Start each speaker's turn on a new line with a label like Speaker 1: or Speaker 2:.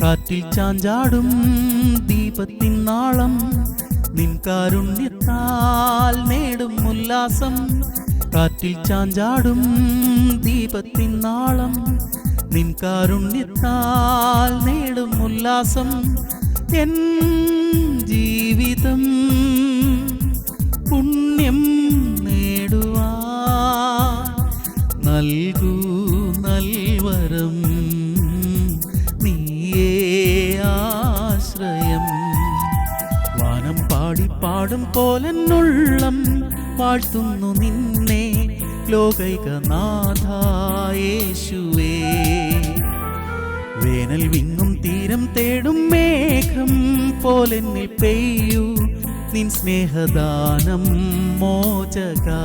Speaker 1: കാറ്റിൽ ചാഞ്ചാടും ദീപത്തിൻ നാളം നിൻ കാരുണ്യത്താൽ നേടും ഉല്ലാസം. കാറ്റിൽ ചാഞ്ചാടും ദീപത്തിൻ നാളം നിൻ കാരുണ്യത്താൽ നേടും ഉല്ലാസം. എൻ ജീവിതം പുണ്യം നേടുവാൻ നൽകൂ നൽവരം, നീയേ ആശ്രയം. വാനം പാടി പാടും പോലെന്നുള്ളം വാഴ്ത്തുന്നു നിന്നെ ലോകൈകനാഥ യേശുവേ. വേനൽ വിങ്ങും തീരം തേടും മേഘം പോലെന്നിൽ പെയ്യൂ നിൻ സ്നേഹദാനം മോചകാ.